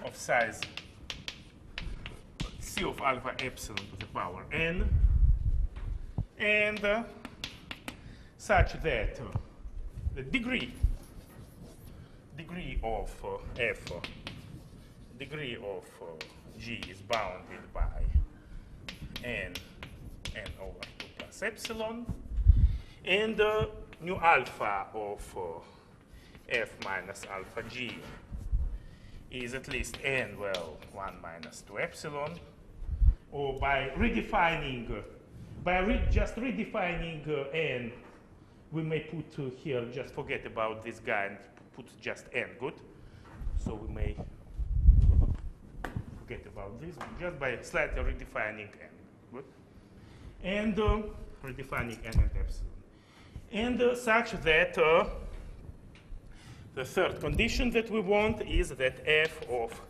of size c of alpha epsilon to the power n, and such that the degree of g is bounded by n over 2 plus epsilon, and nu alpha of f minus alpha g is at least n, well, 1 minus 2 epsilon, or by redefining, just redefining n, we may put here, just forget about this guy and put just n, good? So we may forget about this just by slightly redefining n. Good. And redefining n and epsilon. And such that the third condition that we want is that f of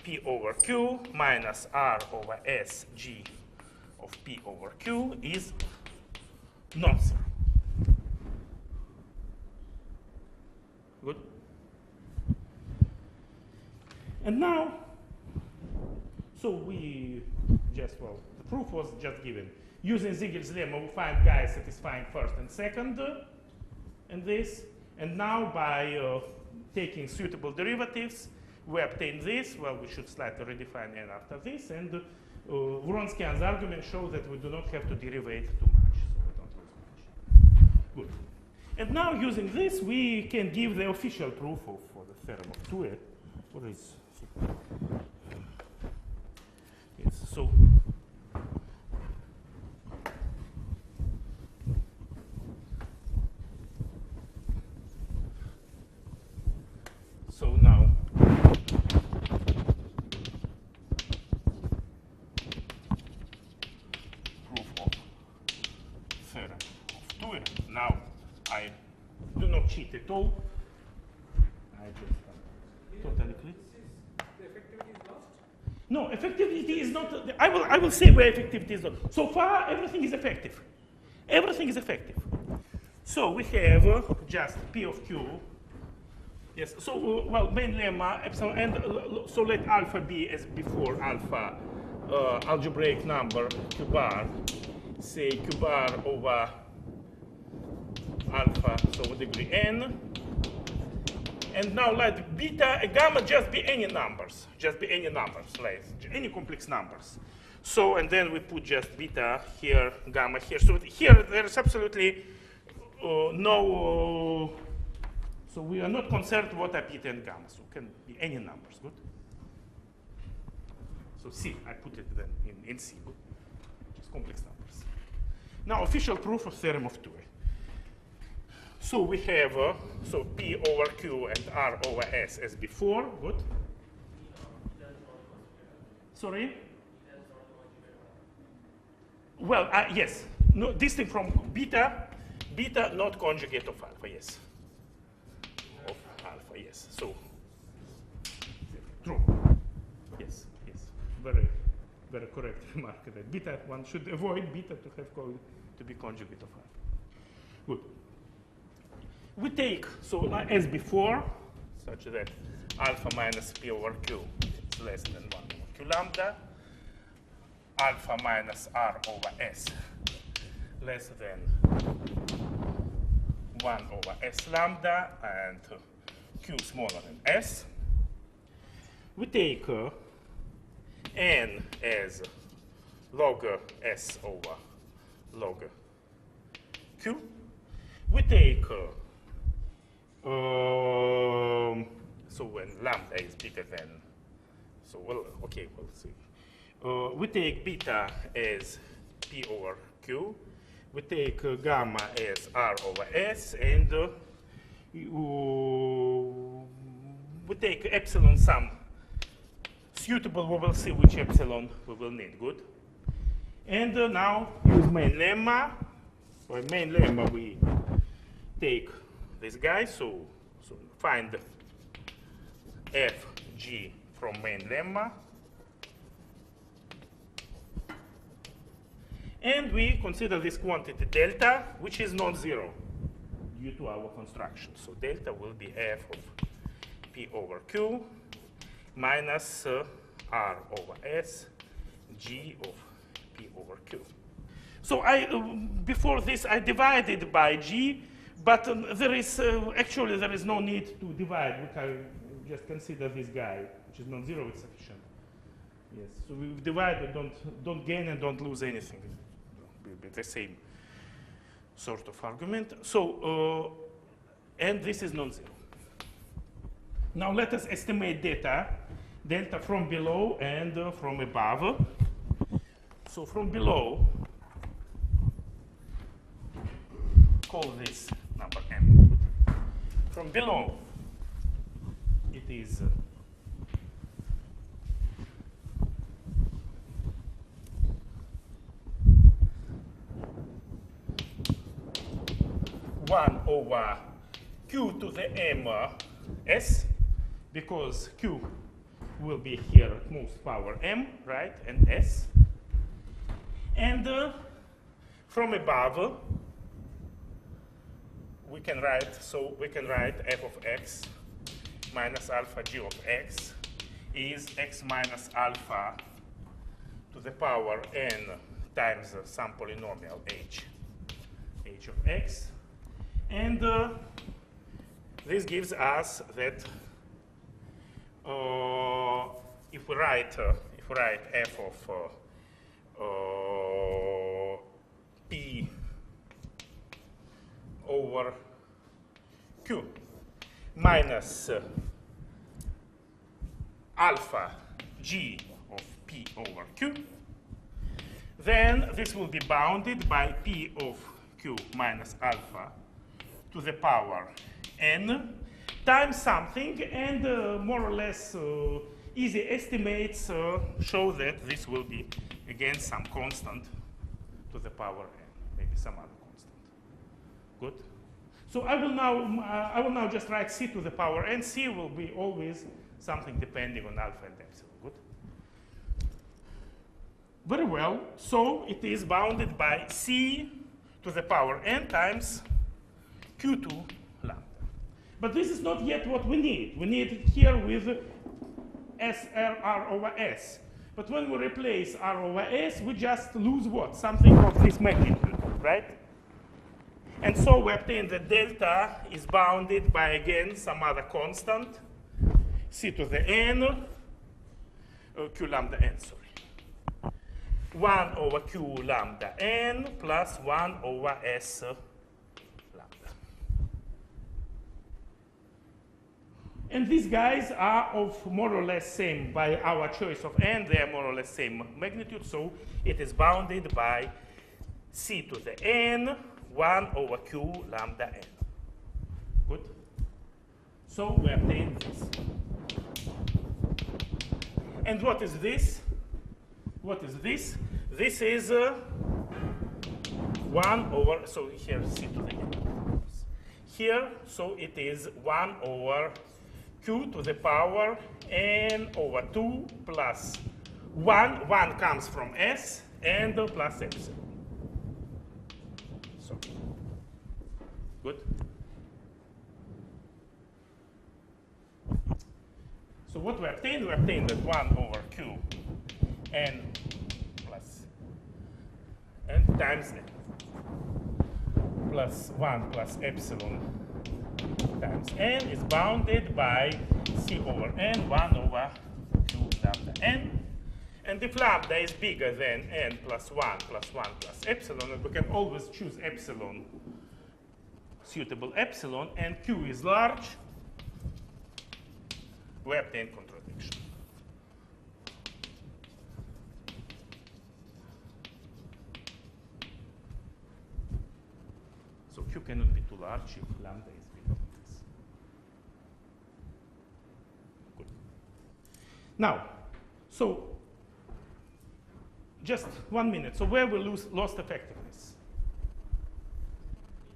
p over q minus r over s g of p over q is non-zero. Good. And now, so we just, well, the proof was just given. Using Ziegel's lemma, we find guys satisfying first and second, and this. And now by taking suitable derivatives, we obtain this. Well, we should slightly redefine n after this. And Wronskian's argument shows that we do not have to derivate too much, so we don't lose much. Good. And now using this, we can give the official proof for the theorem of Thue. What is? Yes, so now proof of theorem of Thue. Now I do not cheat at all. I just totally clear. The effectivity is lost? No, effectivity is not. I will say where effectivity is not. So far, everything is effective. Everything is effective. So we have just p of q. Yes. So well, main lemma epsilon, and so let alpha be as before alpha algebraic number q bar. Say q bar over alpha, so with degree n. And now let beta and gamma just be any numbers. Just be any numbers, like any complex numbers. So, and then we put just beta here, gamma here. So here there is absolutely no, so we are not concerned what are beta and gamma. So it can be any numbers, good? So C, I put it then in C, good? Just complex numbers. Now official proof of theorem of Thue. So we have, so P over Q and R over S as before, good? Sorry? Well, yes, no, distinct from beta, beta not conjugate of alpha, yes. Of alpha, yes, so, true, yes, yes, very, very correct remark that beta, one should avoid beta to have to be conjugate of alpha. Good. We take, so as before, such that alpha minus p over q is less than 1 over q lambda, alpha minus r over s less than 1 over s lambda, and q smaller than s. We take n as log s over log q. We take so when lambda is bigger than, so well, okay, we'll see. We take beta as p over q. We take gamma as r over s, and we take epsilon sum suitable. We will see which epsilon we will need. Good. And now use main lemma. For main lemma, we take this guy, so find f g from main lemma, and we consider this quantity delta, which is non-zero due to our construction. So delta will be f of p over q minus r over s g of p over q. So before this I divided by g. But there is actually there is no need to divide. We can just consider this guy, which is non-zero. It's sufficient. Yes. So we divide. Don't gain and don't lose anything. It will be the same sort of argument. So and this is non-zero. Now let us estimate delta from below and from above. So from below, call this number m. From below, it is 1 over q to the m s, because q will be here at most power m, right, and s. And from above, we can write f of x minus alpha g of x is x minus alpha to the power n times some polynomial h of x. And this gives us that if we write f of p over q minus alpha g of p over q, then this will be bounded by p of q minus alpha to the power n times something, and more or less easy estimates show that this will be again some constant to the power n, maybe some other constant. Good. So I will now just write c to the power n. C will be always something depending on alpha and epsilon. Good. Very well. So it is bounded by c to the power n times q2 lambda. But this is not yet what we need. We need it here with r over s. But when we replace r over s, we just lose what? Something of this magnitude, right? And so we obtain that delta is bounded by, again, some other constant, c to the n, q lambda n, sorry. 1 over q lambda n plus 1 over s lambda. And these guys are of more or less same, by our choice of n, they are more or less same magnitude, so it is bounded by c to the n, 1 over q lambda n. Good? So we obtain this. And what is this? What is this? This is 1 over, so here c to the n. Here, so it is 1 over q to the power n over 2 plus 1. 1 comes from s, and plus epsilon. So, good. So what we obtained that 1 over q n plus n times n plus 1 plus epsilon times n is bounded by c over n, 1 over q lambda n. And if lambda is bigger than n plus 1 plus 1 plus epsilon, and we can always choose epsilon, suitable epsilon, and q is large, we obtain contradiction. So q cannot be too large if lambda is bigger than this. Good. Now, so just 1 minute. So where we lost effectiveness?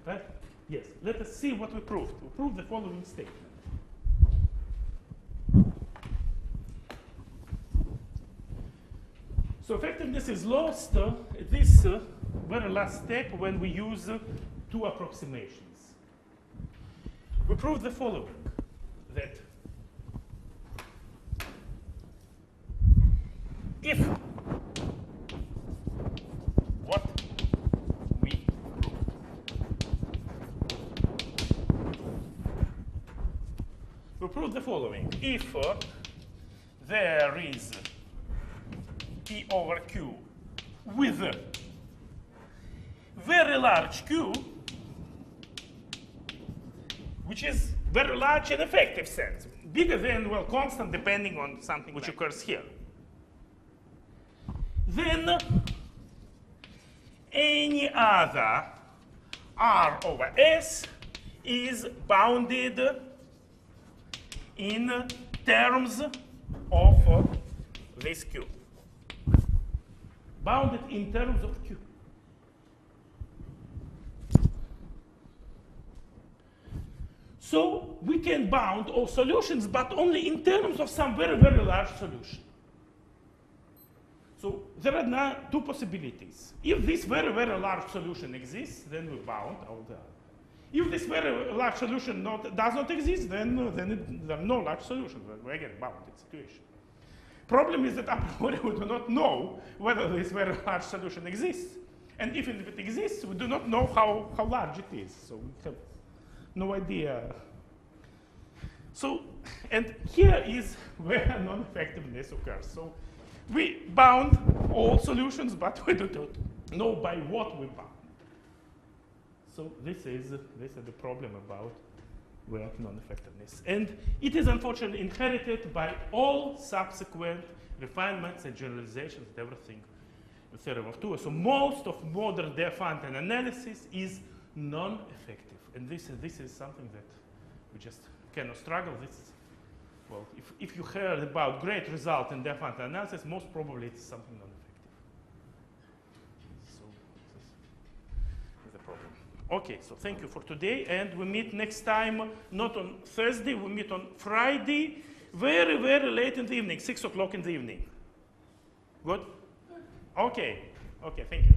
Right? Yes. Let us see what we proved. We proved the following statement. So effectiveness is lost at this very last step when we use two approximations. We proved the following, that if what we proved we proved the following. If there is P over Q with a very large Q, which is very large in effective sense, bigger than, well, constant depending on something which occurs here, then any other R over S is bounded in terms of this Q. Bounded in terms of Q. So we can bound all solutions, but only in terms of some very, very large solution. So there are now two possibilities. If this very, very large solution exists, then we bound all the others. If this very large solution does not exist, then there are no large solutions. We again bounded situation. Problem is that a priori we do not know whether this very large solution exists. And if it exists, we do not know how large it is. So we have no idea. So, and here is where non-effectiveness occurs. So we bound all solutions, but we do not know by what we bound. So this is the problem about where non-effectiveness. And it is unfortunately inherited by all subsequent refinements and generalizations and everything, the theorem of Thue. So most of modern Diophantine analysis is non-effective. And this is something that we just cannot struggle. Well, if you heard about great result in Diophantine analysis, most probably it's something non-effective. So this is the problem. Okay, so thank you for today, and we meet next time, not on Thursday, we meet on Friday, very, very late in the evening, 6 o'clock in the evening. Good? Okay, thank you.